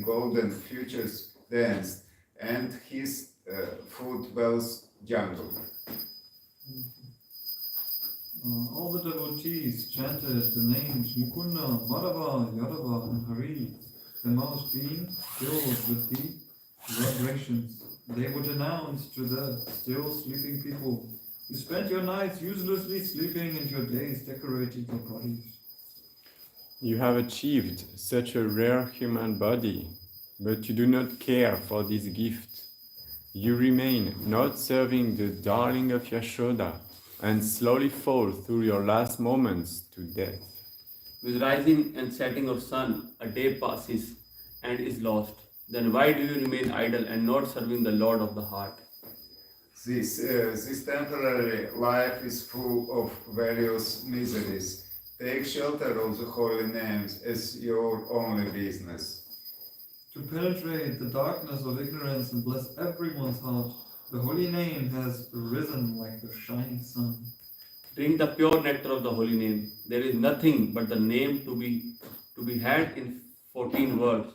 golden futures danced, and his footballs jungled. All the devotees chanted the names Mukunda, Madhava, Yadava, and Hari, the most being filled with deep vibrations. They would announce to the still sleeping people, "You spent your nights uselessly sleeping and your days decorating your bodies." You have achieved such a rare human body, but you do not care for this gift. You remain not serving the darling of Yashoda and slowly fall through your last moments to death. With rising and setting of sun, a day passes and is lost. Then why do you remain idle and not serving the Lord of the heart? This temporary life is full of various miseries. Take shelter of the holy names as your only business. To penetrate the darkness of ignorance and bless everyone's heart, the holy name has risen like the shining sun. Drink the pure nectar of the holy name. There is nothing but the name to be had in 14 words.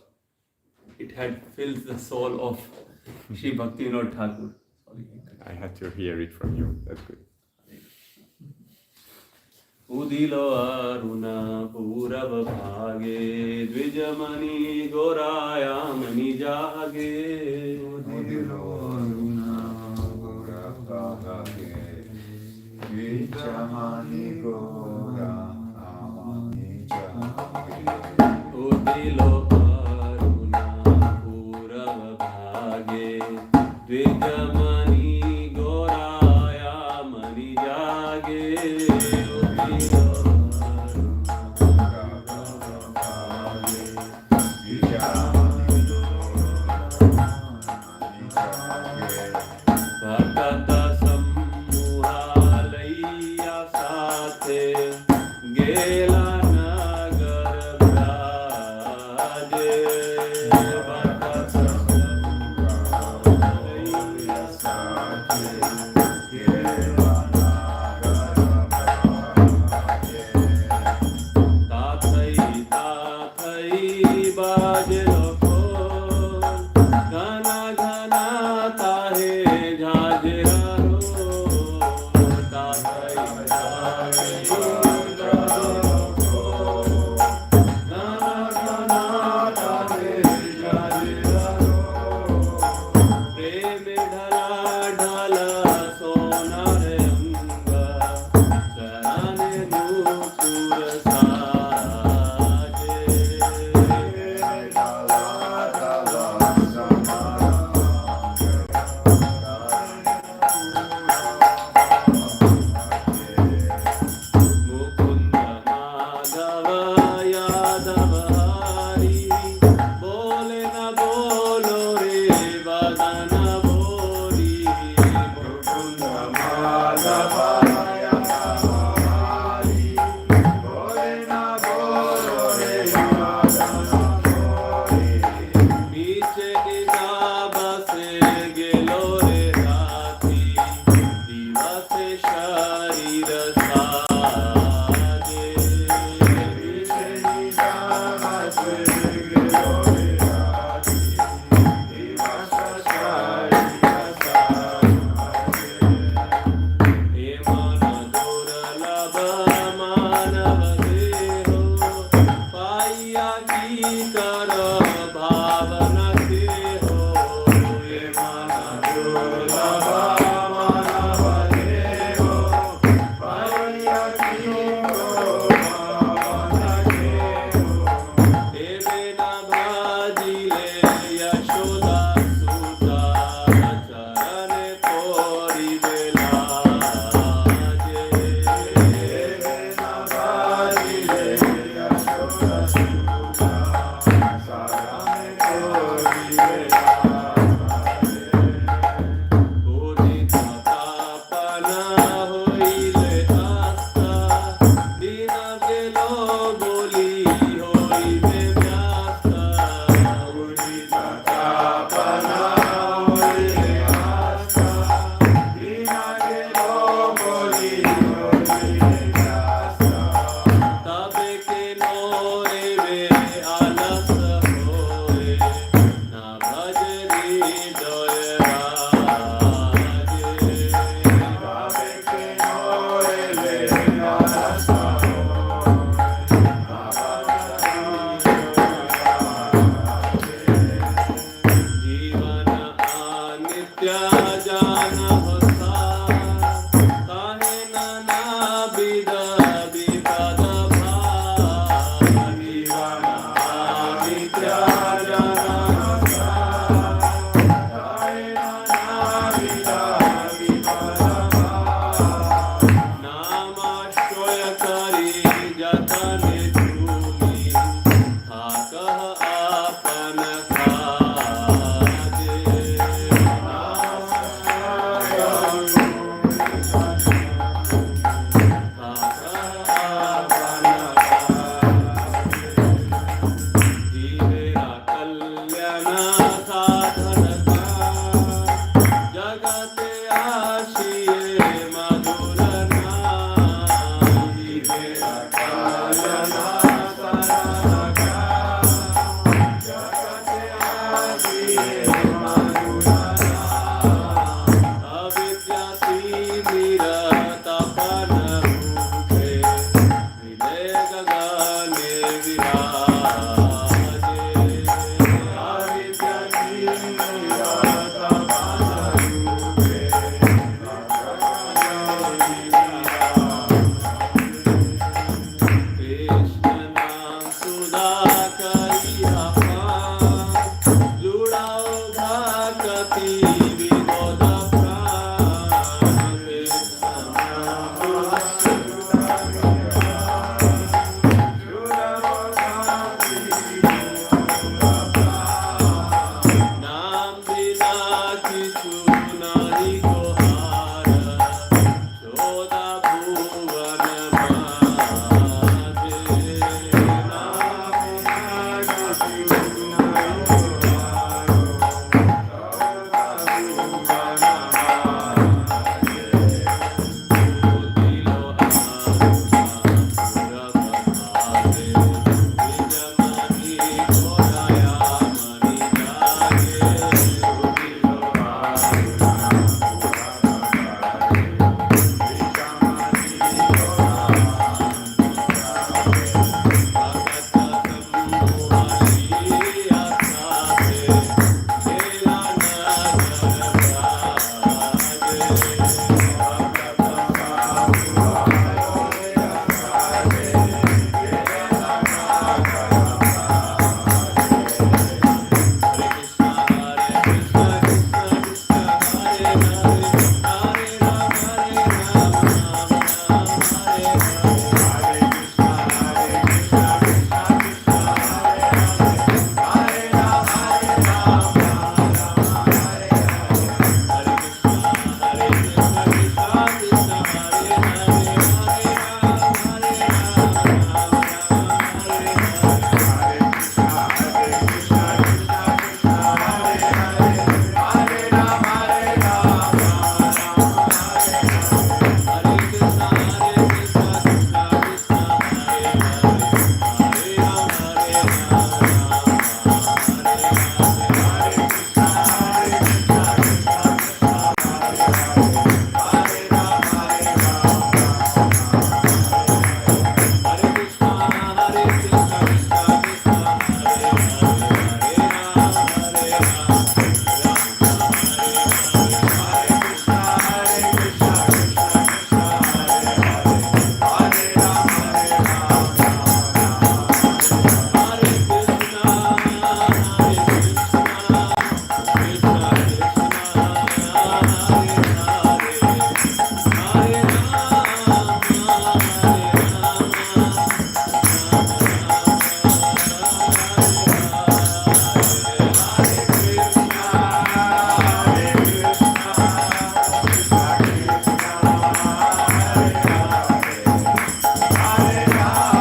It had filled the soul of Shri Bhakti Yoga Thakur. I had to hear it from you. That's good. Udilo aruna purav bhage dvijamani goraya mani jage. Udilo aruna purav bhage dvijamani goraya mani jage. Udilo aruna purav bhage dvijamani goraya mani jage. Parayana sadhanaka jagate ashiye madhurana Hare Parayana sadhanaka jagate ashiye madhurana avidyati niratapana rupe hriday gagane viraje avidyati niratapana rupe Krishna naam sudha kariya paan judao bhakti vinoda pran Krishna naam sudha नाम बिना किछु नाहि को हार चोदा भुवन माजे नाम बिना किछु नाहि को हार चोदा भुवन माजे दिलो आत्मा निज मनि Hare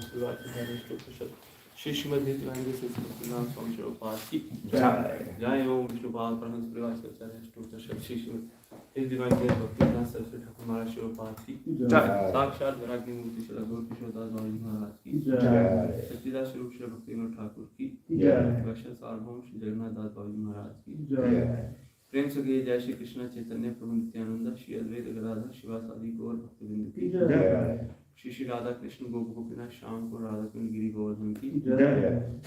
श्री श्रीमद् भक्तिवेदांत सिद्धांत स्वामी प्रभुपाद की जय। जय ओम विष्णुपाद परमहंस परिवार से आचार्य अष्टोत्तर श्री श्रीमद् दिवाली के भक्तिवेदांत सरस्वती ठाकुर महाराज शिवपाद की जय। साक्षात वैराग्य मूर्ति श्री गौरकिशोरदास बाबा महाराज की जय। सच्चिदानंद स्वरूप श्री भक्तिविनोद ठाकुर की जय। वैष्णव सार्वभौम श्री जगन्नाथ दास बाबा महाराज की जय। प्रेम से गए जय श्री कृष्ण चैतन्य प्रभु नित्यानंद श्री अद्वैत गदाधर शिवासादि गौर भक्तवृंद की जय। श्री श्री राधा कृष्ण गोप गोपीनाथ श्याम को राधा कुंड गिरी गोवर्धन की जय।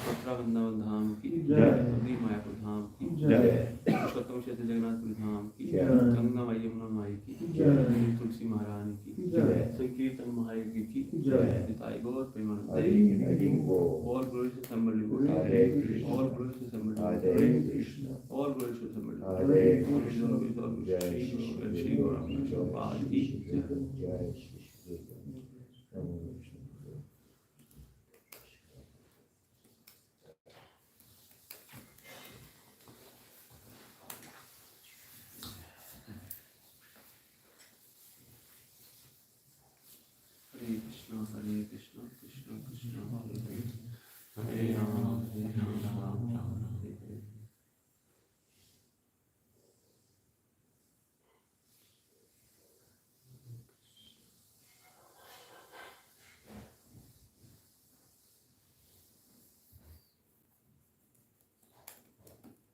मथुरा वृंदावन धाम की जय। नदी मायापुर धाम की जय। पुरुषोत्तम क्षेत्र जगन्नाथपुरी धाम की जय। गंगा माई यमुना माई की जय। तुलसी महारानी की जय। संकीर्तन महायज्ञ की जय। निताई गौर Premanand. All glories to somebody. All glories to somebody. All glories to somebody. Shri Gauranga Prabhupada की जय। Hare Krishna, Krishna Krishna, Hare Hare, Hare Rama, Rama Rama, Hare Hare.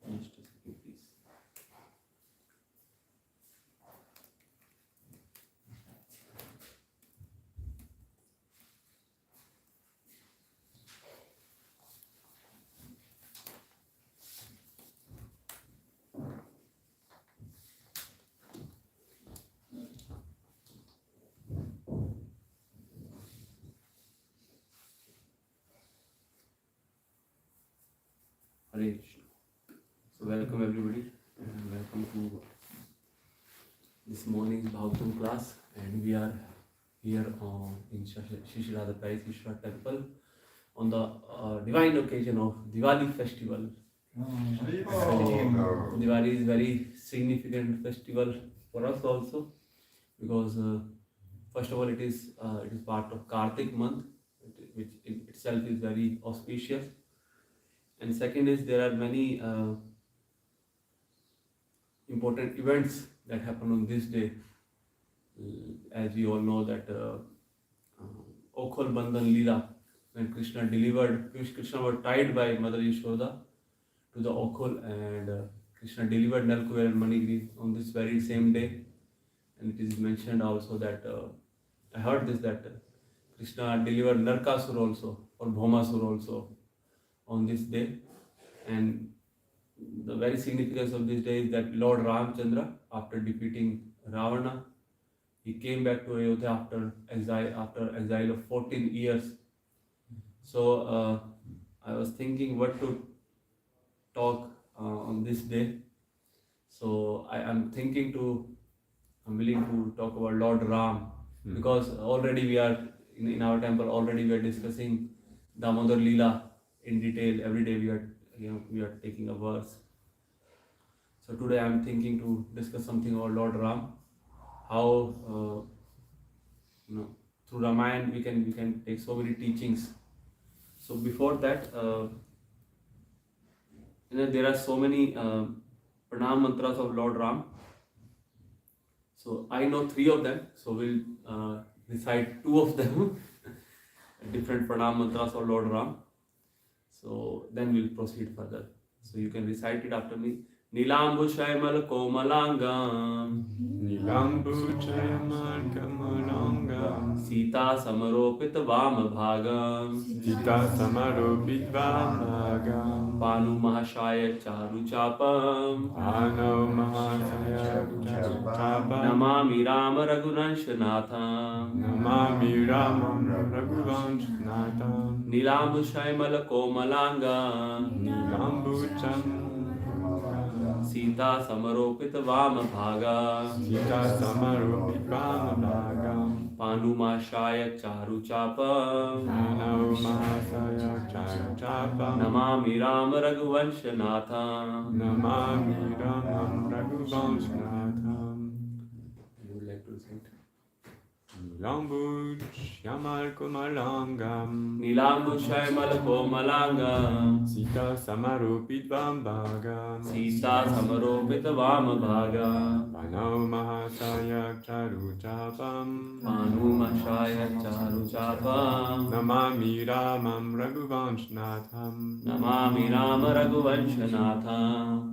Just a second, please. Hare Krishna. So welcome everybody and welcome to this morning's bhagavatam class, and we are here in Shri Radha Parisisvara Temple on the divine occasion of Diwali festival. Diwali is very significant festival for us also because first of all it is part of Kartik month, which in itself is very auspicious. And second is there are many important events that happen on this day. As we all know that Okhol Bandhan Leela, when Krishna was tied by Mother Yashoda to the Okhol, and Krishna delivered Nalkuvel and Manigiri on this very same day. And it is mentioned also that I heard this that Krishna delivered Narkasur also or Bhaumasur also on this day. And the very significance of this day is that Lord Ramchandra, after defeating Ravana, he came back to Ayodhya after exile of 14 years. So I was thinking what to talk on this day. So I'm willing to talk about Lord Ram, because already we are in our temple, already we are discussing Damodar Leela in detail. Every day we are taking a verse. So today I am thinking to discuss something about Lord Ram, how through Ramayana we can take so many teachings. So before that, there are so many pranam mantras of Lord Ram. So I know 3 of them. So we'll recite 2 of them, different pranam mantras of Lord Ram. So then we'll proceed further. So you can recite it after me. Nilambu Shaimal Komalangam, Nilambu Chayamal Kamalangam, Sita Samaropit Vama Bhagam, Sita Samaropit Vamagam, Panu Mahashaya Charu Chapam, Ano Mahasaya Chapam, Namami Rama Raghunanshanatha, Namami Ramam Raghuvanshnatam, Nilambu Shaimal Komalangam, Nilambu Chayamal Sita Samaropit Vama Bhaga, Sita Samaropit Vamagam, Panu Mahashaya Charu Chapam, Ano Mahasaya Chapam, Namami Rama Raghuvanshanatha. Namami Ramam Raghuvanshnatam. You would like to recite? Lambushyamal Komalangam Nilambushyamal Komalangam Sita Samarupidvam Bhagam Sita Samaropitvam Bhagam Panau Mahasaya Charuchapam Manu Mashaya Charuchapam Namami Ramam Raghuvanshnatham Namami Rama Raghuvanshanatham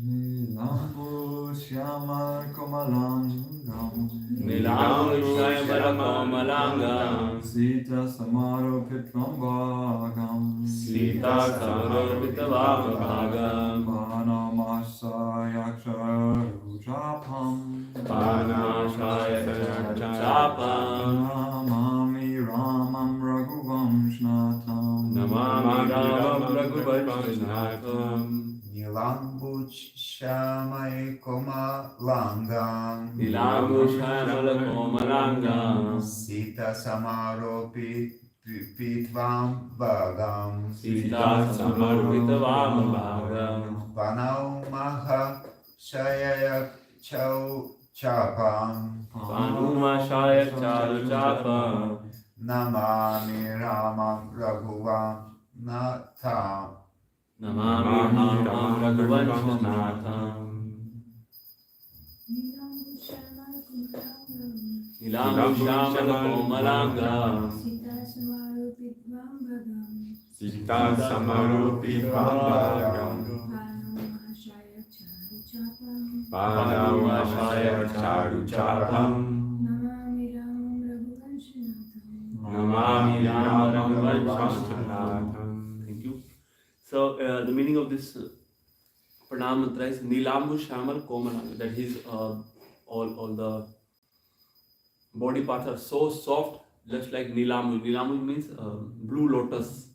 Nilambu Shyamar Komalangam Nilambushyamal Komalangam Sita Samaro Pitvam Sita Samaropitvam Bhagam Panamasaya Charuchapam Panamashaya Charuchapam Namami Ramam Raghuvanshnatham Namami Rama Raghuvanshanatham Nilambuch Shamai Koma Langam Nilambushyamal Komalangam Sita Samaropi Pitvam Bhagam Sita Samaropitvam Bhagam Panau Maha Shaya Chau Chapam Panumashaya Charuchapam Namami Ramam Raghuvam Natham Namami Rama Raghuvanshanatham Nilambushyamal Komalangam Sita Samarupidvam Bhagam Panau Mahasaya Charuchapam Namami Rama Raghuvanshnatham. Thank you. So the meaning of this pranam mantra is Nilambushyamal Komalangam. That is all the body parts are so soft, just like Nilambu. Nilambu means blue lotus.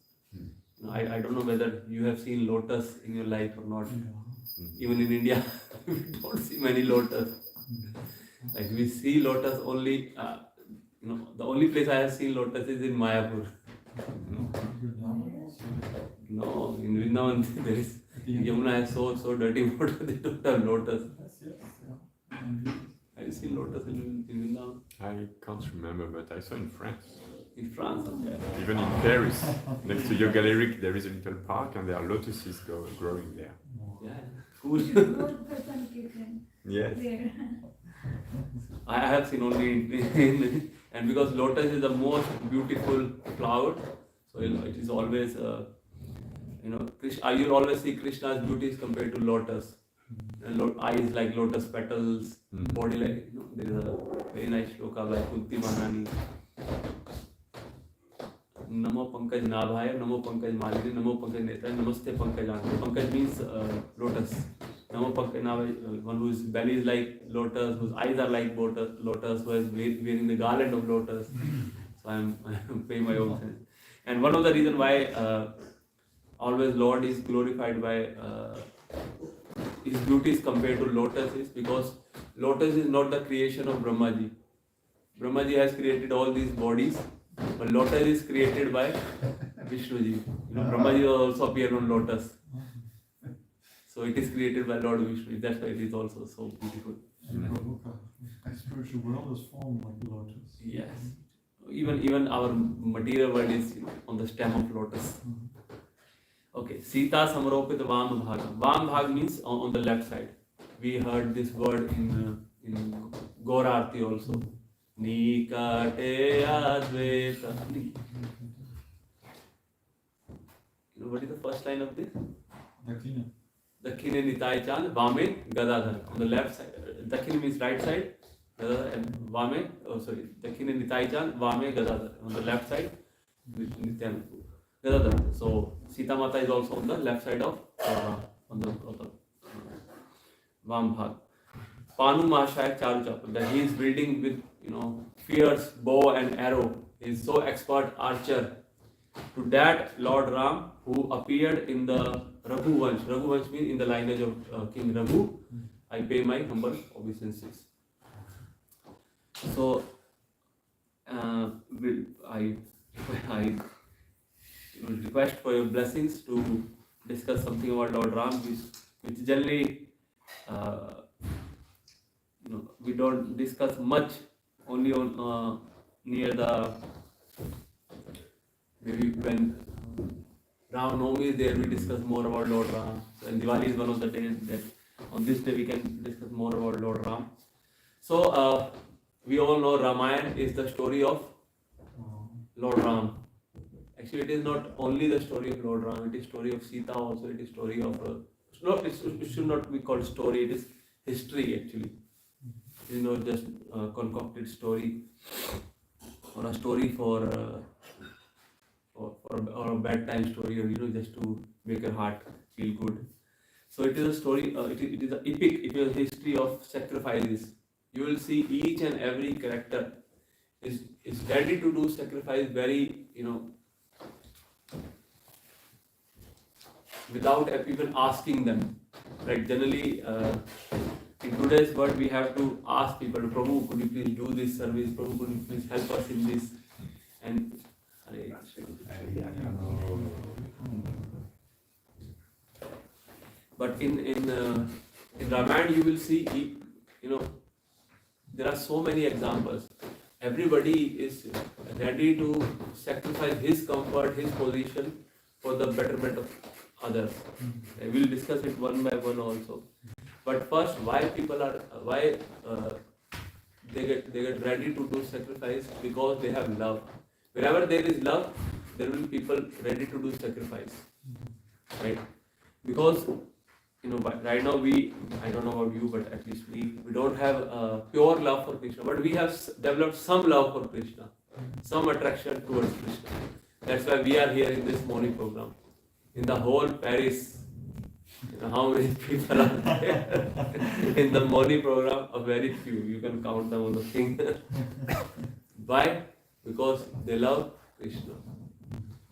I don't know whether you have seen lotus in your life or not. Even in India, we don't see many lotus. Like we see lotus only, the only place I have seen lotus is in Mayapur. No, in Vrindavan there is Yamuna has so dirty water, they don't have lotus. Have you seen lotus in Vrindavan? I can't remember, but I saw in France. In France, okay. Even in Paris, next to Yoga Lyric, there is a little park and there are lotuses growing there. Yeah, cool. Yes. I have seen only in and because lotus is the most beautiful flower, so it is always you'll always see Krishna's beauties compared to lotus. And eyes like lotus petals, body like there is a very nice shloka by Kunti Maharani. Namo Pankaj Nabhaya, Namo Pankaj Malini, Namo Pankaj Netra, Namaste Pankaj Ante. Pankaj means lotus. Namo Pankaj Nabhaya, one whose belly is like lotus, whose eyes are like lotus, who is wearing the garland of lotus. So I am paying my own sense. And one of the reasons why always Lord is glorified by his beauties compared to lotus is because lotus is not the creation of Brahmaji. Brahmaji has created all these bodies, but lotus is created by Vishnuji. Brahmaji also appeared on lotus. So it is created by Lord Vishnu. That's why it is also so beautiful. The spiritual world is formed like lotus. Yes. Even our material world is on the stem of lotus. Okay. Sita Samaropit Vam Bhaga. Vam Bhag means on the left side. We heard this word in Aarti also. Nikate Advaita. What is the first line of this? Dakhine Nitai Chand, Vame Gadadhar. On the left side, Dakhine means right side, and Vame, Dakhine Nitai Chand, Vame Gadadhar. On the left side, Nityananda Gadadhar. So Sita Mata is also on the left side of on the Vam Bhag. Panu Mahashaya Charu Chapal. That he is building with fierce bow and arrow. He is so expert archer. To that Lord Ram, who appeared in the Raghuvansh. Raghuvansh means in the lineage of King Raghu. I pay my humble obeisances. So I request for your blessings to discuss something about Lord Ram, which generally we don't discuss much, only on near the, maybe when Ram Navami is there, we discuss more about Lord Ram. And Diwali is one of the days that on this day we can discuss more about Lord Ram. So we all know Ramayana is the story of Lord Ram. Actually, it is not only the story of Lord Ram, it is story of Sita also, it is story of, it should not be called story, it is history actually. It is not just a concocted story or a story or a bad time story, or just to make your heart feel good. So it is a story, it is an epic, it is a history of sacrifices. You will see each and every character is ready to do sacrifice very, without even asking them. Right? Generally, in today's world, we have to ask people, Prabhu, could you please do this service? Prabhu, could you please help us in this? And but in Ramayana, you will see, there are so many examples. Everybody is ready to sacrifice his comfort, his position for the betterment of others. I will discuss it one by one also. But first, why they get ready to do sacrifice? Because they have love. Wherever there is love, there will be people ready to do sacrifice. Right? Because right now I don't know about you, but at least we don't have pure love for Krishna, but we have developed some love for Krishna, some attraction towards Krishna. That's why we are here in this morning program. In the whole Paris, how many people are there in the morning program? A very few. You can count them on the finger. Why? Because they love Krishna.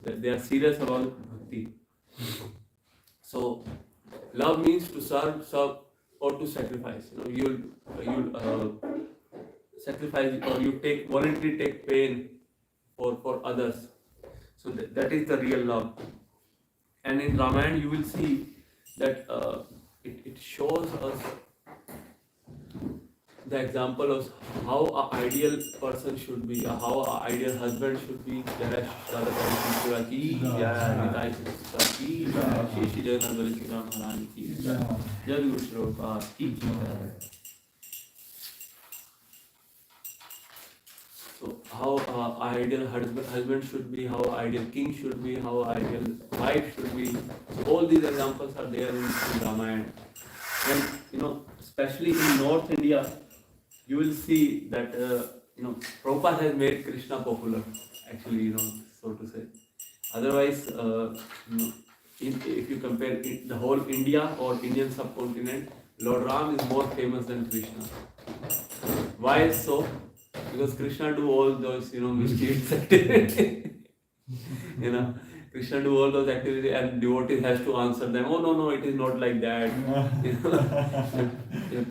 They are serious about bhakti. So, love means to serve, or to sacrifice. You'll sacrifice, or you voluntarily take pain for others. So that is the real love. And in Ramayana, you will see that it shows us the example of how an ideal person should be, how an ideal husband should be. Radha Parisisvara ki jai, ki jai, So how an ideal husband should be, how an ideal king should be, how an ideal wife should be. So all these examples are there in Ramayana. And especially in North India, you will see that Prabhupada has made Krishna popular. Actually, so to say. Otherwise, if you compare the whole India or Indian subcontinent, Lord Ram is more famous than Krishna. Why so? Because Krishna do all those, mischievous activities. Krishna do all those activities, and devotees has to answer them. Oh no, it is not like that.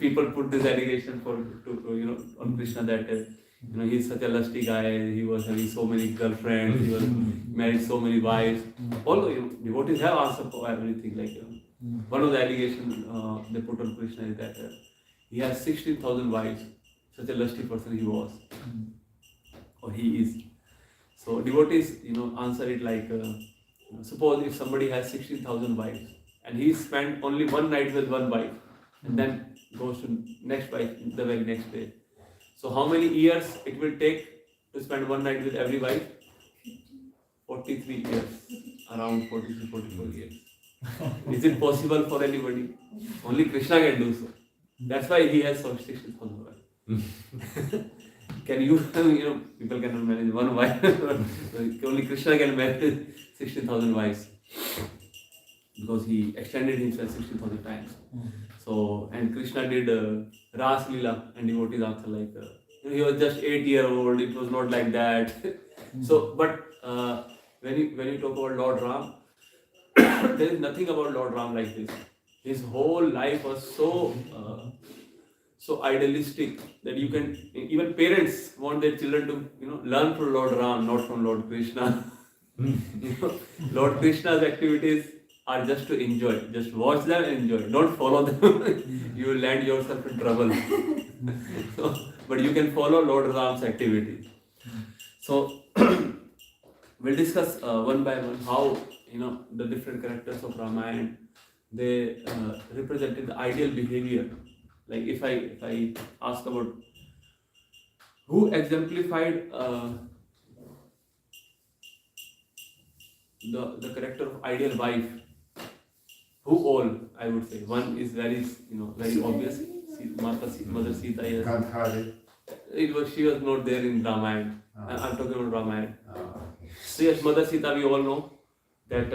People put this allegation on Krishna that he's such a lusty guy. He was having so many girlfriends. He was married so many wives. Although devotees have answered for everything. One of the allegations they put on Krishna is that he has 16,000 wives. Such a lusty person he was, or he is. So devotees, answer it like, suppose if somebody has 16,000 wives, and he spent only one night with one wife, and then goes to next wife the very next day. So how many years it will take to spend one night with every wife? 43 years, around 43, 44 years. Is it possible for anybody? Only Krishna can do so. That's why he has 16,000 wives. Can you, people cannot manage one wife. Only Krishna can manage 16,000 wives, because he extended himself 16,000 times. So, and Krishna did Ras Leela, and devotees answer like, he was just 8 years old, it was not like that. So, but when you talk about Lord Ram, there is nothing about Lord Ram like this. His whole life was so idealistic that you can, even parents want their children to learn from Lord Ram, not from Lord Krishna. Lord Krishna's activities are just to enjoy. Just watch them and enjoy. Don't follow them. You will land yourself in trouble. So, but you can follow Lord Ram's activities. So we'll discuss one by one how the different characters of Ramayana, they represented the ideal behavior. Like if I ask about who exemplified the character of ideal wife, who all I would say. One is very very obvious. Mother Sita. Yes. Gandhari. She was not there in Ramayana. I'm talking about Ramayana. So yes, Mother Sita, we all know that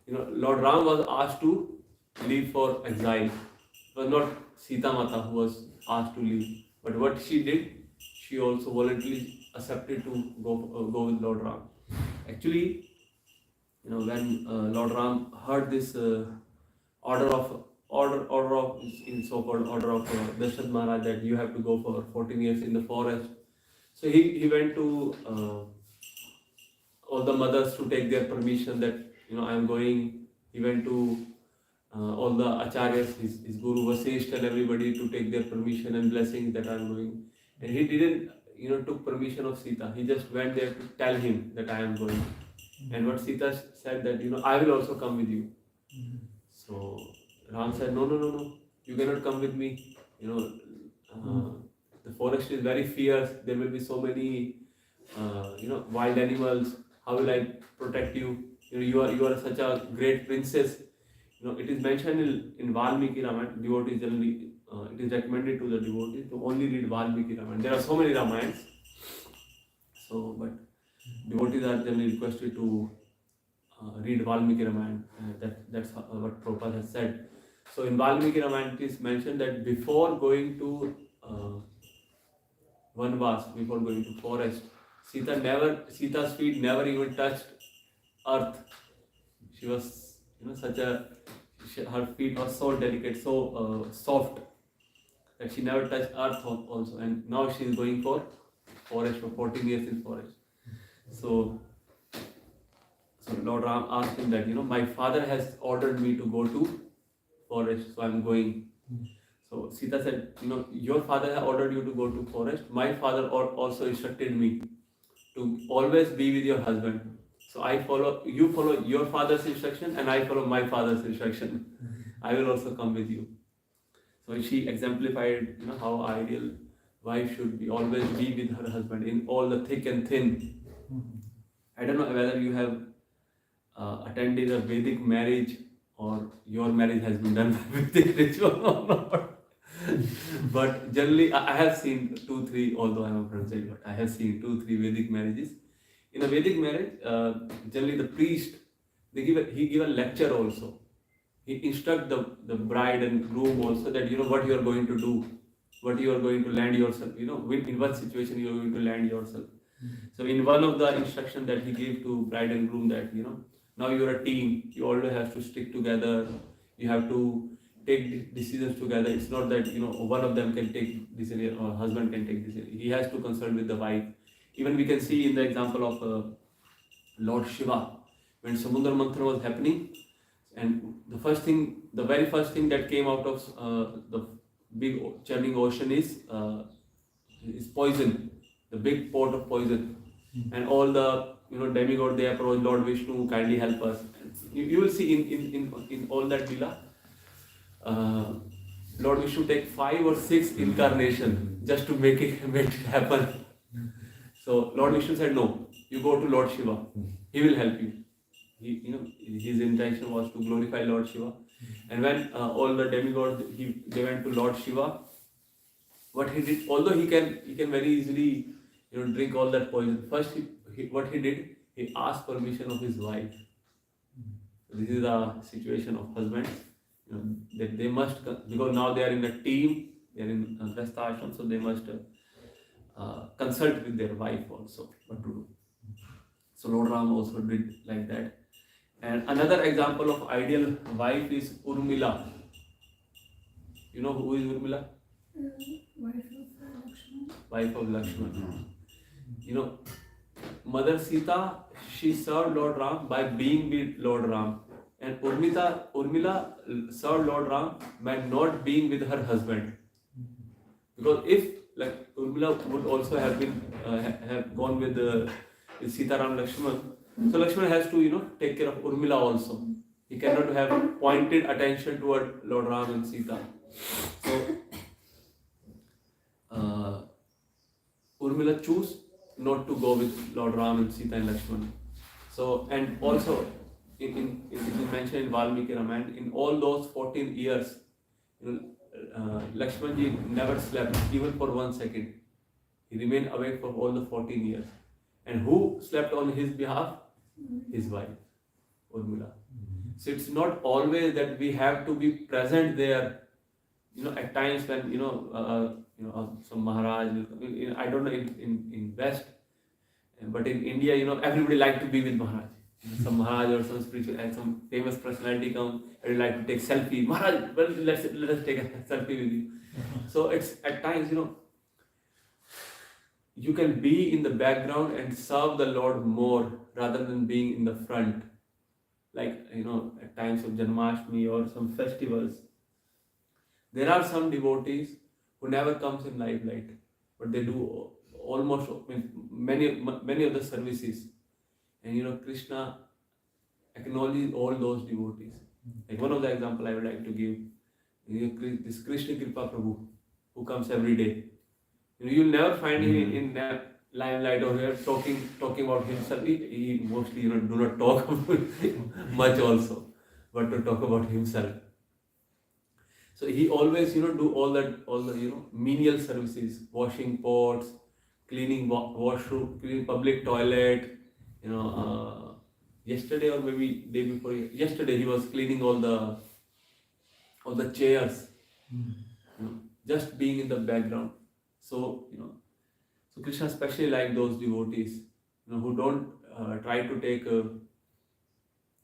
Lord Ram was asked to leave for exile. It was not Sita Mata who was asked to leave, but what she did, she also voluntarily accepted to go with Lord Ram. Actually, when Lord Ram heard this order of Dasharatha Maharaj that you have to go for 14 years in the forest, so he went to all the mothers to take their permission that I am going. He went to all the acharyas, his guru Vasishtha, tell everybody to take their permission and blessings that I am going. And he didn't took permission of Sita. He just went there to tell him that I am going. And what Sita said that I will also come with you. So Ram said no, you cannot come with me. The forest is very fierce. There will be so many wild animals. How will I protect you? You are such a great princess. It is mentioned in Valmiki Ramayana. Devotees generally, it is recommended to the devotees to only read Valmiki Ramayana. There are so many Ramayans. So, but devotees are generally requested to read Valmiki Ramayana. That's what Prabhupada has said. So in Valmiki Ramayana, it is mentioned that before going to Vanvas, before going to forest, Sita's feet never even touched earth. She was, her feet were so delicate, so soft that she never touched earth also. And now she is going for forest for 14 years in forest. So Lord Ram asked him that, my father has ordered me to go to forest, so I am going. So Sita said, your father has ordered you to go to forest. My father also instructed me to always be with your husband. So you follow your father's instruction and I follow my father's instruction. I will also come with you. So she exemplified, how ideal wife should be, always be with her husband in all the thick and thin. I don't know whether you have attended a Vedic marriage or your marriage has been done by Vedic ritual or not. But generally, I have seen 2-3, although I am a Brahmin, but I have seen 2-3 Vedic marriages. In a Vedic marriage, generally the priest, he give a lecture also. He instruct the bride and groom also that what you are going to do, what you are going to land yourself, in what situation you are going to land yourself. So in one of the instructions that he gave to bride and groom that, now you are a team, you always have to stick together, you have to take decisions together. It's not that, one of them can take decision or husband can take decision. He has to consult with the wife. Even we can see in the example of Lord Shiva, when Samudra Manthana was happening, and the very first thing that came out of the big churning ocean is poison, the big pot of poison. And all the demigod, they approach Lord Vishnu, kindly help us. You will see in all that lila, Lord Vishnu take 5 or 6 incarnations just to make it happen. So Lord Vishnu said, no, you go to Lord Shiva, he will help you. His intention was to glorify Lord Shiva. And when all the demigods, they went to Lord Shiva, what he did, although he can very easily drink all that poison, first what he did, he asked permission of his wife. This is the situation of husbands, that they must, because now they are in a team, they are in Grastha ashram, so they must consult with their wife also what to do. So Lord Ram also did like that. And another example of ideal wife is Urmila. You know who is Urmila? Wife of Lakshmana. Mother Sita, she served Lord Ram by being with Lord Ram. And Urmila served Lord Ram by not being with her husband. Because if like Urmila would also have been have gone with Sitaram Lakshman, so Lakshman has to take care of Urmila also. He cannot have pointed attention toward Lord Ram and Sita. So Urmila choose not to go with Lord Ram and Sita and Lakshman. So, and also it is mentioned in Valmiki Ramayana, in all those 14 years, Lakshmanji never slept even for 1 second. He remained awake for all the 14 years. And who slept on his behalf? His wife, Urmila. So it's not always that we have to be present there. At times when some Maharaj, I don't know in West, but in India, everybody like to be with Maharaj. Some Maharaj or some spiritual and some famous personality come and like to take selfie. Maharaj, well, let us take a selfie with you. So it's at times, you can be in the background and serve the Lord more rather than being in the front. Like, at times of Janmashtami or some festivals, there are some devotees who never comes in limelight, but they do almost many of the services. And Krishna acknowledges all those devotees. Like one of the example I would like to give, this Krishna Kripa Prabhu, who comes every day. You'll never find him in limelight or here talking about himself. He mostly do not talk much also, but to talk about himself. So he always do all the menial services, washing pots, cleaning washroom, cleaning public toilet. Yesterday or maybe day before yesterday he was cleaning all the chairs, just being in the background. So so Krishna especially like those devotees, who don't try to take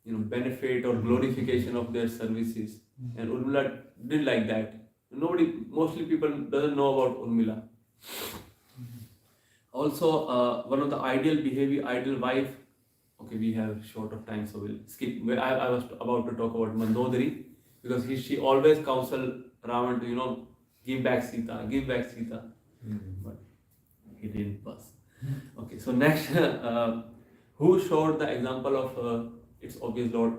benefit or glorification of their services. And Urmila did like that. Mostly people doesn't know about Urmila. Also, one of the ideal wife. Okay, we have short of time, so we'll skip. I was about to talk about Mandodari, because she always counseled Ravan to give back Sita, but he didn't pass. Okay, so next, who showed the example of it's obvious Lord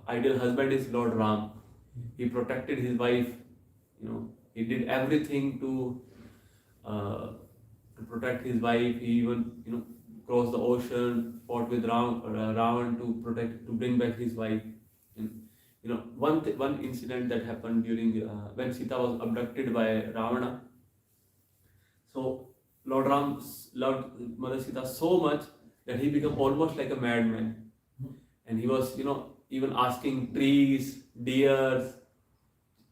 ideal husband is Lord Ram. He protected his wife. He did everything to protect his wife. He even crossed the ocean, fought with Ravan to bring back his wife. And one incident that happened during when Sita was abducted by Ravana. So Lord Ram loved Mother Sita so much that he became almost like a madman, and he was even asking trees, deers,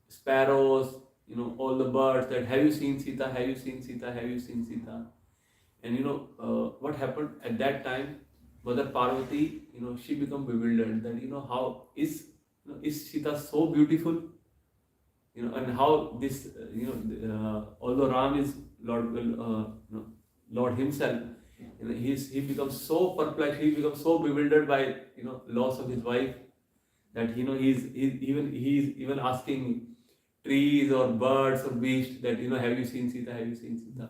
sparrows, all the birds that have you seen Sita? Have you seen Sita? Have you seen Sita? And what happened at that time? Mother Parvati, she became bewildered that how is Sita so beautiful, and how this although Ram is Lord himself, he becomes so perplexed, he becomes so bewildered by loss of his wife that he's even asking trees or birds or beasts that have you seen Sita? Have you seen Sita?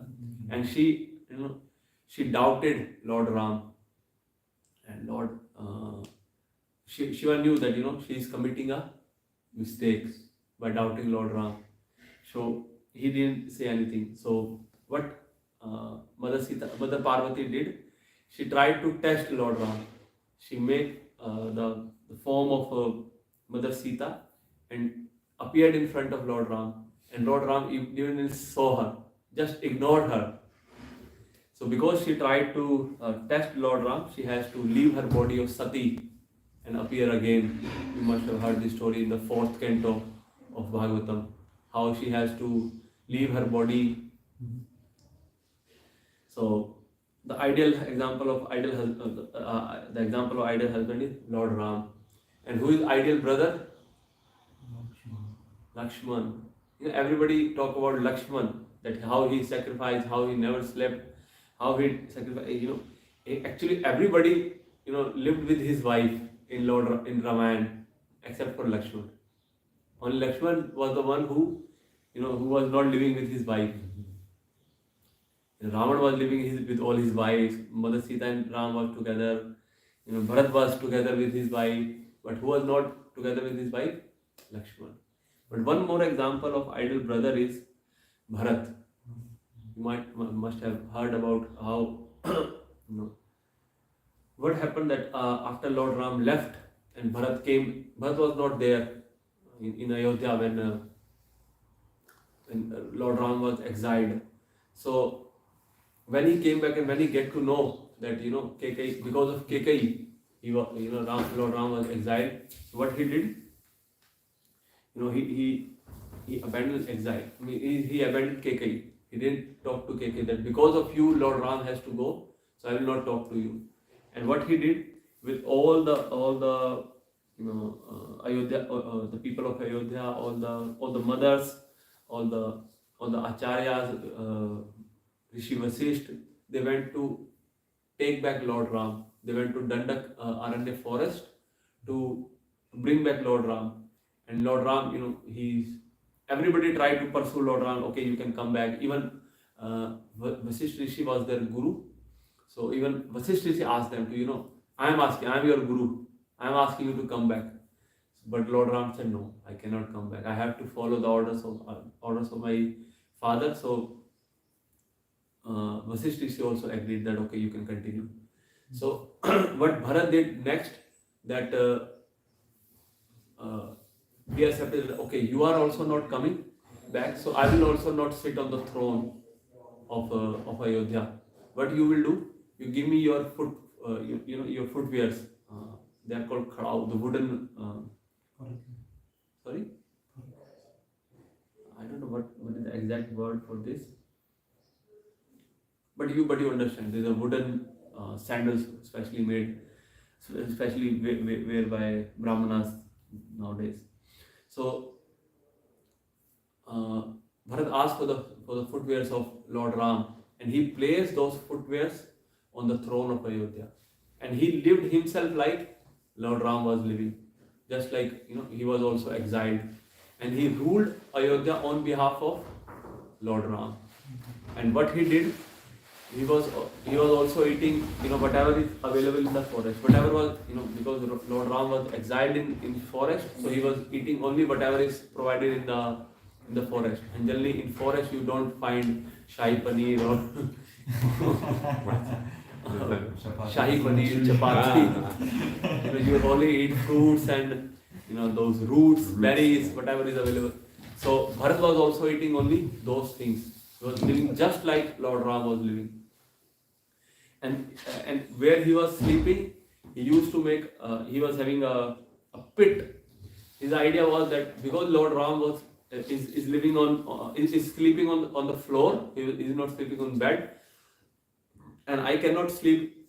And she doubted Lord Ram, and Lord Shiva knew that she is committing a mistake by doubting Lord Ram. So he didn't say anything. So what Mother Parvati did, she tried to test Lord Ram. She made the form of Mother Sita and appeared in front of Lord Ram. And Lord Ram even saw her, just ignored her. So because she tried to test Lord Ram, she has to leave her body of Sati and appear again. You must have heard this story in the 4th canto of Bhagavatam, how she has to leave her body. So the example of ideal husband is Lord Ram. And who is ideal brother? Lakshman. Everybody talk about Lakshman, that how he sacrificed, how he never slept, how he sacrificed. Actually everybody lived with his wife in Ramayana except for Lakshman. Only Lakshman was the one who who was not living with his wife. Ravan was living with all his wives. Mother Sita and Ram was together. Bharat was together with his wife. But who was not together with his wife? Lakshman. But one more example of idol brother is Bharat. You must have heard about how what happened that after Lord Ram left and Bharat came. Bharat was not there in Ayodhya when Lord Ram was exiled. So when he came back and when he get to know that Kekai, because of Kekai, Lord Ram was exiled. So what he did, he abandoned exile. I mean, he abandoned Kekai. He didn't talk to Kekai that because of you Lord Ram has to go, so I will not talk to you. And what he did with all the Ayodhya, the people of Ayodhya, all the mothers, all the acharyas, Rishi Vasisht, they went to take back Lord Ram. They went to Dandak Aranya forest to bring back Lord Ram. And Lord Ram, everybody tried to pursue Lord Ram. Okay, you can come back. Even Vasisht Rishi was their guru. So even Vasisht Rishi asked them to, I am your guru. I am asking you to come back. But Lord Ram said, no, I cannot come back. I have to follow the orders of my father. So Vasisht Rishi also agreed that okay, you can continue. So what Bharat did next, that we accepted, okay, you are also not coming back, so I will also not sit on the throne of Ayodhya. What you will do, you give me your your footwears. They are called khadao, the wooden. Sorry, I don't know what is the exact word for this. But you understand. These are wooden sandals, especially made, especially wear by brahmanas nowadays. So Bharat asked for the footwears of Lord Ram, and he placed those footwears on the throne of Ayodhya, and he lived himself like Lord Ram was living, just like he was also exiled, and he ruled Ayodhya on behalf of Lord Ram. And what he did, he was also eating whatever is available in the forest, whatever was because Lord Ram was exiled in forest, so he was eating only whatever is provided in the forest. And generally in forest you don't find shahi paneer or shahi paneer, chapati. You only eat fruits and those roots, berries, whatever is available. So Bharat was also eating only those things. He was living just like Lord Ram was living. And where he was sleeping, he used to make, he was having a pit. His idea was that because Lord Ram is living is sleeping on the floor, he is not sleeping on bed, and I cannot sleep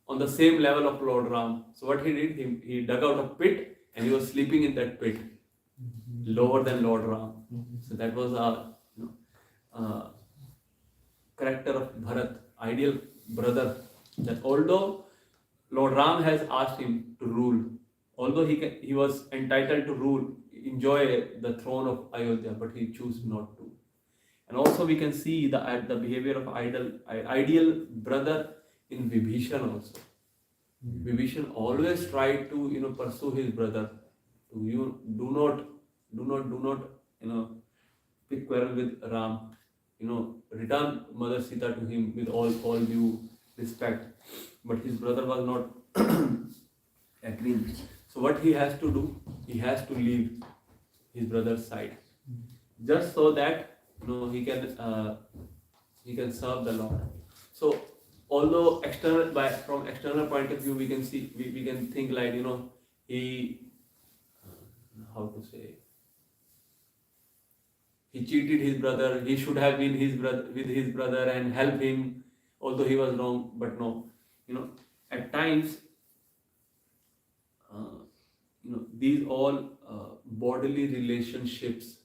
on the same level of Lord Ram. So what he did, he dug out a pit and he was sleeping in that pit, lower than Lord Ram. So that was a character of Bharat, ideal brother, that although Lord Ram has asked him to rule, although he was entitled to rule, enjoy the throne of Ayodhya, but he chose not to. And also we can see the behavior of ideal brother in Vibhishan also. Vibhishan always tried to pursue his brother. Do not pick quarrel with Ram. Return Mother Sita to him with all due respect. But his brother was not agreeing. So what he has to do, he has to leave his brother's side, just so that he can serve the Lord. So although from external point of view we can see, we can think like he cheated his brother, he should have been with his brother and help him, although he was wrong. But no, at times these all bodily relationships,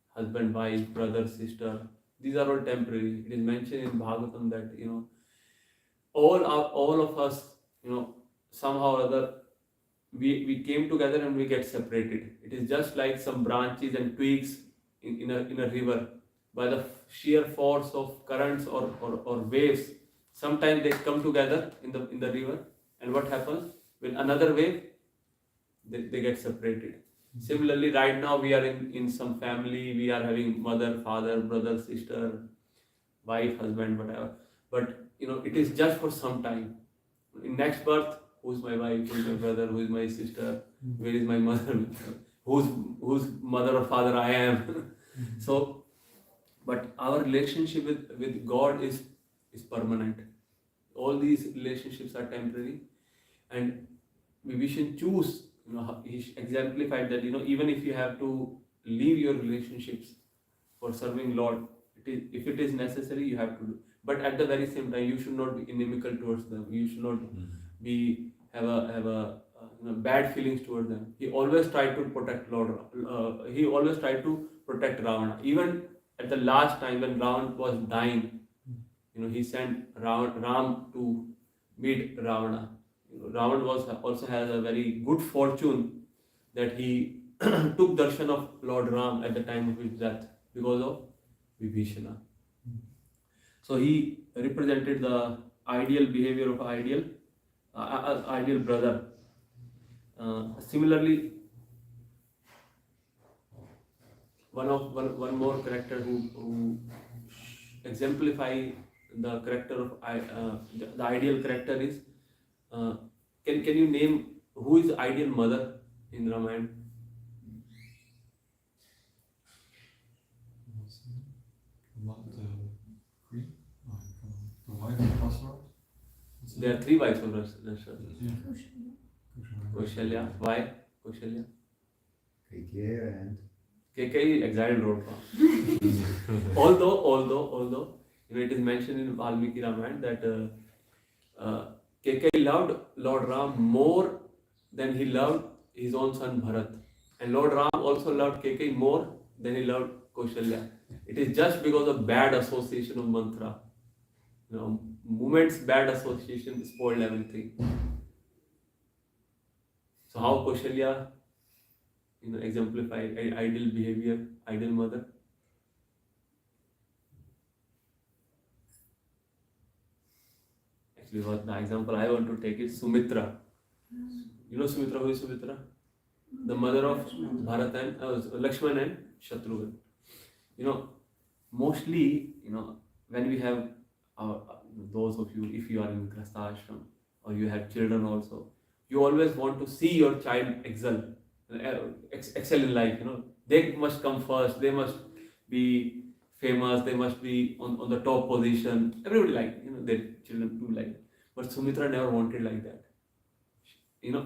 husband, wife, brother, sister, these are all temporary. It is mentioned in Bhagavatam that all of us somehow or other we came together and we get separated. It is just like some branches and twigs in a river, by the sheer force of currents or waves, sometimes they come together in the river, and what happens? With another wave, they get separated. Similarly, right now we are in some family, we are having mother, father, brother, sister, wife, husband, whatever. But it is just for some time. In next birth, who's my wife, who's my brother, who is my sister, where is my mother, whose mother or father I am. So, but our relationship with God is permanent. All these relationships are temporary, and we should choose. He exemplified that even if you have to leave your relationships for serving Lord, if it is necessary, you have to do. But at the very same time, you should not be inimical towards them. You should not have a bad feelings towards them. He always tried to protect Lord. He always tried to protect Ravana. Even at the last time when Ravana was dying, he sent Ram to meet Ravana. Ravana also has a very good fortune that he took darshan of Lord Ram at the time of his death because of Vibhishana. So he represented the ideal behavior of ideal brother. Similarly, one more character who exemplify the character of the ideal character is. Can you name who is the ideal mother in Ramayana? The wife of Dasarath? There are three wives of Dasarath. Yeah. Kaushalya. Why Kaushalya? and Kekai exiled Lord Ram. Although it is mentioned in Valmiki Ramayana that Kekai loved Lord Ram more than he loved his own son Bharat. And Lord Ram also loved Kekai more than he loved Kaushalya. It is just because of bad association of mantra. Moment's bad association spoiled everything. So how Kaushalya exemplified ideal behavior, ideal mother? Actually, what the example I want to take is Sumitra. You know Sumitra? Who is Sumitra? The mother of Bharat and Lakshman and Shatrughan. Mostly, when we have those of you, if you are in Grasta Ashram or you have children also, you always want to see your child excel in life. They must come first. They must be famous. They must be on the top position. Everybody their children do like. But Sumitra never wanted like that.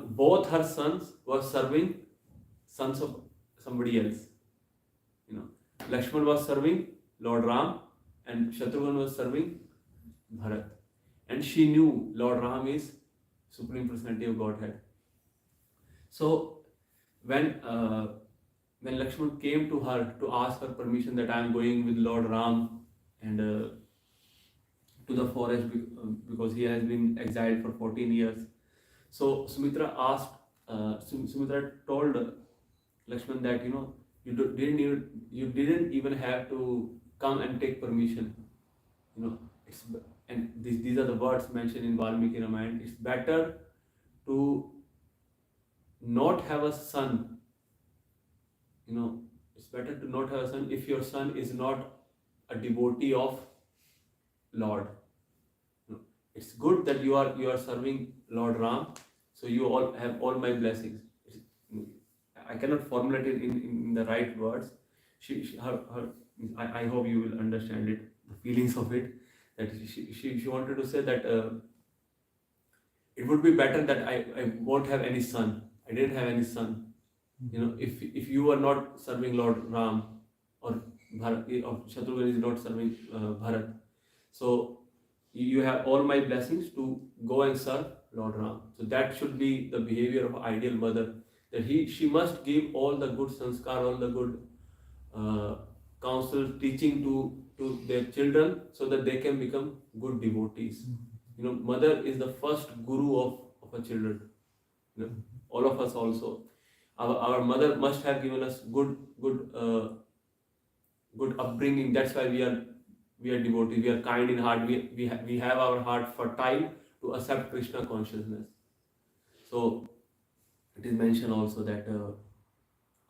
Both her sons were serving sons of somebody else. Lakshman was serving Lord Ram and Shatrughan was serving Bharat. And she knew Lord Ram is Supreme Personality of Godhead. So when Lakshman came to her to ask her permission that I am going with Lord Ram and to the forest because he has been exiled for 14 years. So Sumitra told Lakshman that you didn't even have to come and take permission. And these are the words mentioned in Valmiki Ramayana. It's better to not have a son. It's better to not have a son if your son is not a devotee of Lord. It's good that you are serving Lord Ram, so you all have all my blessings. I cannot formulate it in the right words. I hope you will understand it, the feelings of it. That she wanted to say that it would be better that I won't have any son. I didn't have any son. If you are not serving Lord Ram or Bharat, or Shatrughan is not serving Bharat, so you have all my blessings to go and serve Lord Ram. So that should be the behavior of ideal mother. That she must give all the good sanskar, all the good counsel, teaching to their children so that they can become good devotees. Mother is the first guru of a children. All of us also. Our mother must have given us good good upbringing. That's why we are devotees. We are kind in heart. We have our heart fertile to accept Krishna consciousness. So it is mentioned also that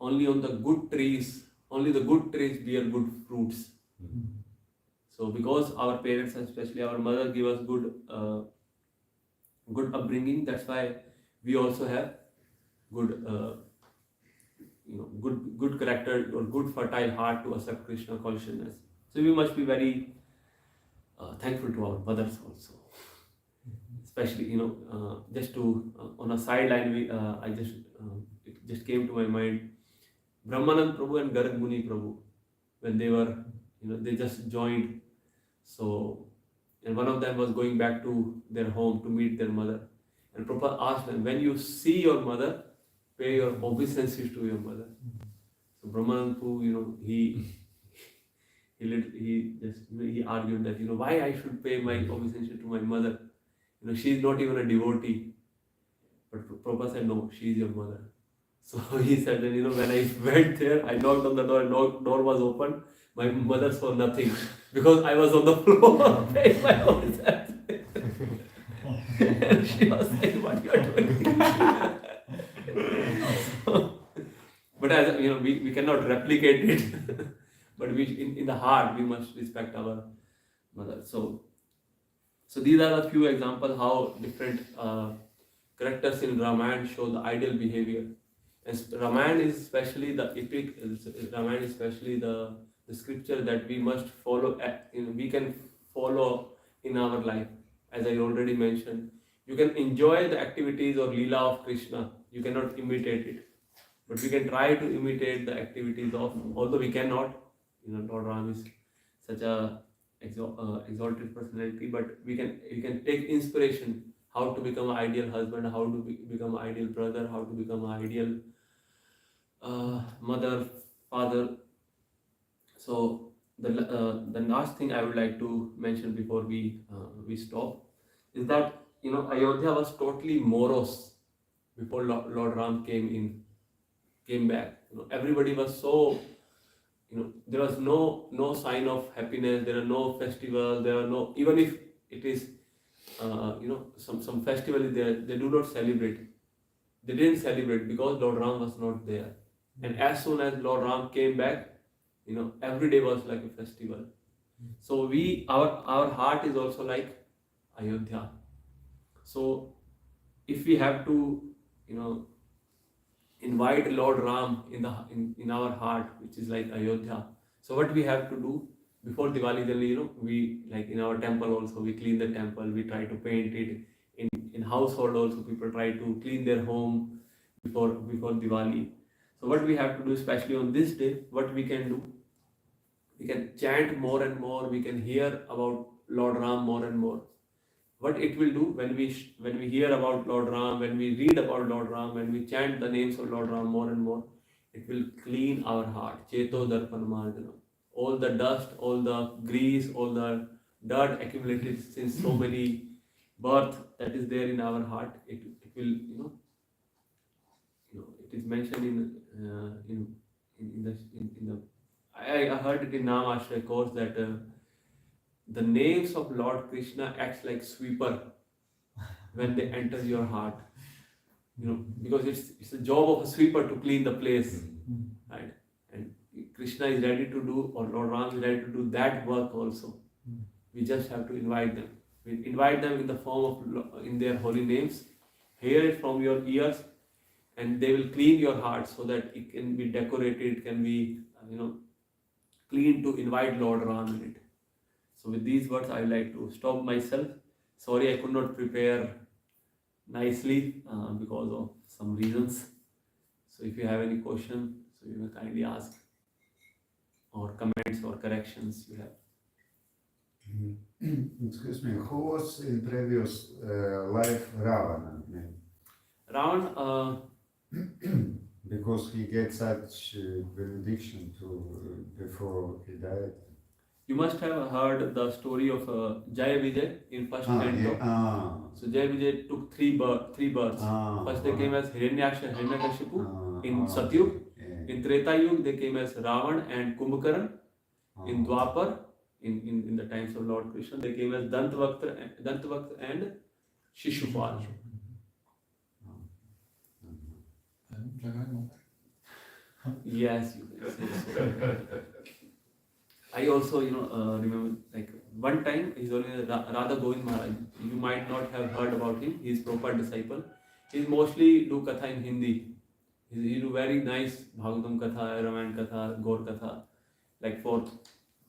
only the good trees bear good fruits. So because our parents, especially our mother, give us good upbringing, that's why we also have good good character or good fertile heart to accept Krishna consciousness. So we must be very thankful to our mothers also. Especially, just to on a sideline, it just came to my mind, Brahmanand Prabhu and Garg Muni Prabhu, when they were, they just joined. So, and one of them was going back to their home to meet their mother. And Prabhupada asked them, when you see your mother, pay your obeisances to your mother. So Brahmanand Prabhu, he argued that, why I should pay my obeisances to my mother? She is not even a devotee. But Prabhupada said, no, she is your mother. So he said that, when I went there, I knocked on the door, door was open. My mother saw nothing because I was on the floor paying my obeisances. And she was saying, what you are doing? But as we cannot replicate it. But in the heart, we must respect our mother. So these are a few examples how different characters in Ramayana show the ideal behavior. And Ramayana is especially the epic. Ramayana is especially the scripture that we must follow. We can follow in our life. As I already mentioned, you can enjoy the activities or Leela of Krishna. You cannot imitate it, but we can try to imitate the activities of. Although we cannot, Lord Ram is such a exalted personality, but we can take inspiration how to become an ideal husband, how to become an ideal brother, how to become an ideal mother, father. So the last thing I would like to mention before we stop is that Ayodhya was totally morose before Lord Ram came back. Everybody was so. There was no sign of happiness. There are no festivals. There are no, even if it is, some festival is there, they do not celebrate. They didn't celebrate because Lord Ram was not there. And as soon as Lord Ram came back, every day was like a festival. So our heart is also like Ayodhya. So if we have to, invite Lord Ram in our heart, which is like Ayodhya. So what we have to do before Diwali, then we like in our temple also we clean the temple. We try to paint it. In household also people try to clean their home before Diwali. So what we have to do, especially on this day, what we can do, we can chant more and more. We can hear about Lord Ram more and more. What it will do when we hear about Lord Ram, when we read about Lord Ram, when we chant the names of Lord Ram more and more, it will clean our heart. Cheto darpan marjanam. All the dust, all the grease, all the dirt accumulated since so many birth that is there in our heart, it will it is mentioned in the I heard it in Nam Ashray course that the names of Lord Krishna acts like sweeper when they enter your heart. Because it's the job of a sweeper to clean the place, right? And Krishna is ready to do, or Lord Ram is ready to do that work also. We just have to invite them. We invite them in the form of in their holy names. Hear it from your ears, and they will clean your heart so that it can be decorated, it can be clean to invite Lord Ram in it. So with these words, I would like to stop myself. Sorry, I could not prepare nicely because of some reasons. So if you have any questions, so you may kindly ask, or comments or corrections you have. Excuse me, who was in previous life Ravana? Ravan, because he gets such benediction before he died. you must have heard the story of Jaya Vijay in first canto. Yeah. So Jaya Vijay took three births. First they came as Hiranyakashipu in Satyug. In Treta Yug they came as Ravan and Kumbhakaran. In Dwapar, in the times of Lord Krishna, they came as Dantavakta and Shishupal. Yes, you can say so. I also, remember like one time his only Radha Govind Maharaj. You might not have heard about him. He is Prabhupada disciple. He mostly do katha in Hindi. He do very nice bhagavatam katha, Ramayana katha, Gaur katha, like for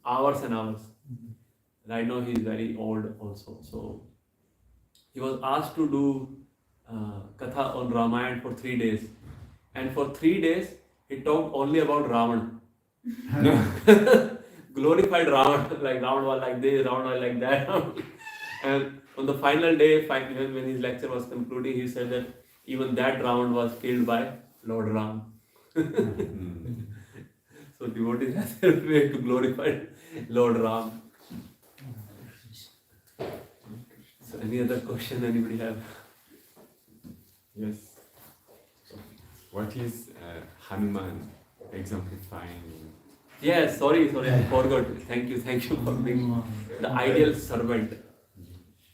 hours and hours. Right now he is very old also. So he was asked to do katha on Ramayana for 3 days, and for 3 days he talked only about Ravan. Glorified Ravan, like Ravan was like this, Ravan was like that. And on the final day, when his lecture was concluding, he said that even that Ravan was killed by Lord Ram. So devotees have their way to glorify Lord Ram. So any other question anybody have? Yes. What is Hanuman exemplifying? Yes, sorry, I forgot. Thank you for being the ideal servant.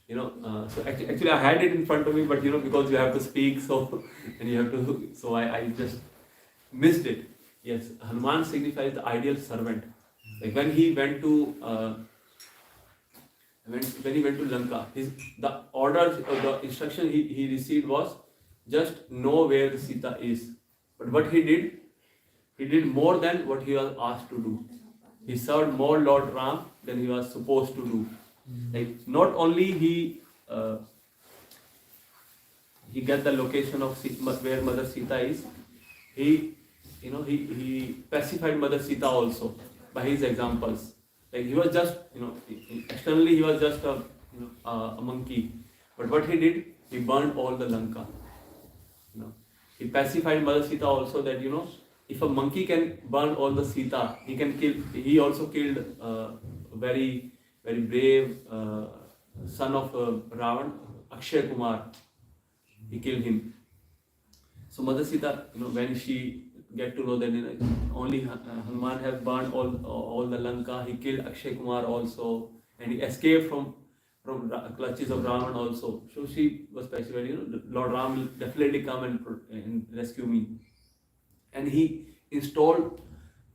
So actually I had it in front of me, but because you have to speak, so and you have to, so I just missed it. Yes, Hanuman signifies the ideal servant. Like when he went to Lanka, the orders or the instruction he received was just know where the Sita is. But what he did more than what he was asked to do. He served more Lord Ram than he was supposed to do. Like not only he get the location of where Mother Sita is, he pacified Mother Sita also by his examples. Like he was just externally he was just a monkey, but what he did, he burned all the Lanka. He pacified Mother Sita also, that if a monkey can burn all the Sita, he can kill. He also killed very very brave son of Ravan, Akshay Kumar. He killed him. So Mother Sita, when she get to know that only Hanuman has burned all the Lanka, he killed Akshay Kumar also, and he escaped from clutches of Ravan also. So she was specified, Lord Ram will definitely come and rescue me. And he installed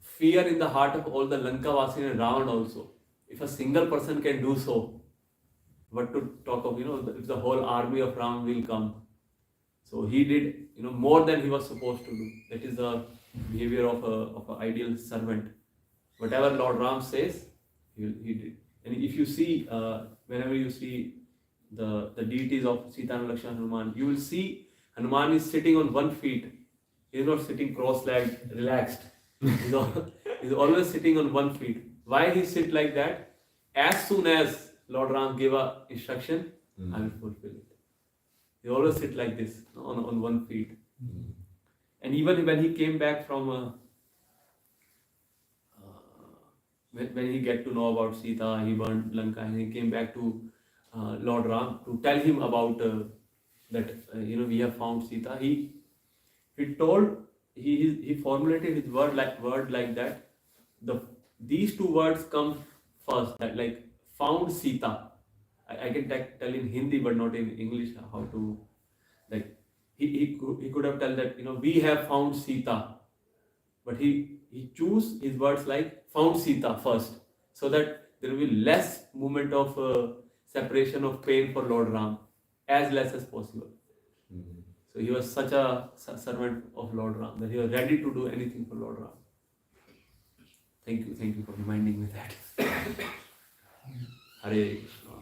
fear in the heart of all the Lankavasis and Ravan also. If a single person can do so, what to talk of, if the whole army of Ram will come. So he did, more than he was supposed to do. That is the behavior of an ideal servant. Whatever Lord Ram says, he did. And if you see, whenever you see the deities of Sita and Lakshmana Hanuman, you will see Hanuman is sitting on one feet. He is not sitting cross-legged, relaxed. He's always sitting on one feet. Why he sit like that? As soon as Lord Ram gave a instruction, I will fulfill it. He always sit like this, on one feet. And even when he came back from, when he get to know about Sita, he burned Lanka, and he came back to Lord Ram to tell him about that, we have found Sita. He formulated his word like that. These two words come first, like found Sita. I can tell in Hindi but not in English how to, like he could have told that we have found Sita, but he choose his words like found Sita first, so that there will be less movement of separation of pain for Lord Ram, as less as possible. So he was such a servant of Lord Ram that he was ready to do anything for Lord Ram. Thank you for reminding me that. Hare Krishna.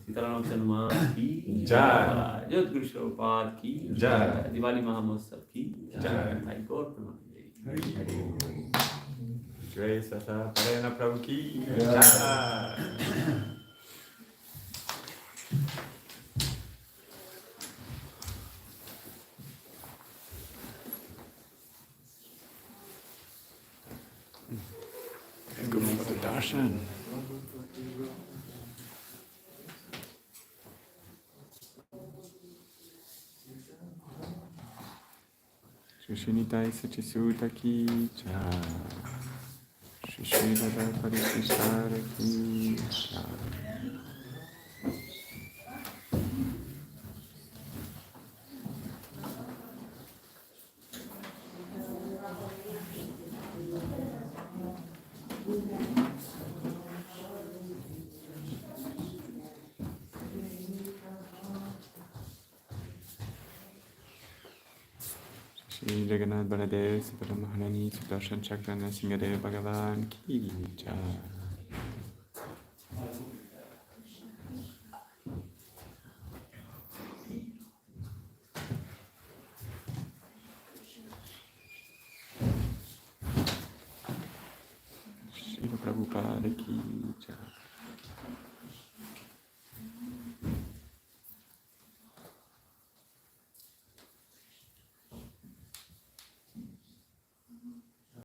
Sitaram Hanuman ki jai. Jai Guru Prabhupada ki jai. Diwali Mahamotsav ki jai. Thank God. Grace Rasa Parayana Prabhu ki jai. Go for the darshan. Shri Nitai Sachisuta ki jai. Shri Shri Radha Parisisvara Mandir. Shri Jagannath Baladev Subramahani Sudarshan Chakrana Singadev Bhagavan Ki Jai. Shri Prabhupada Ki Jai.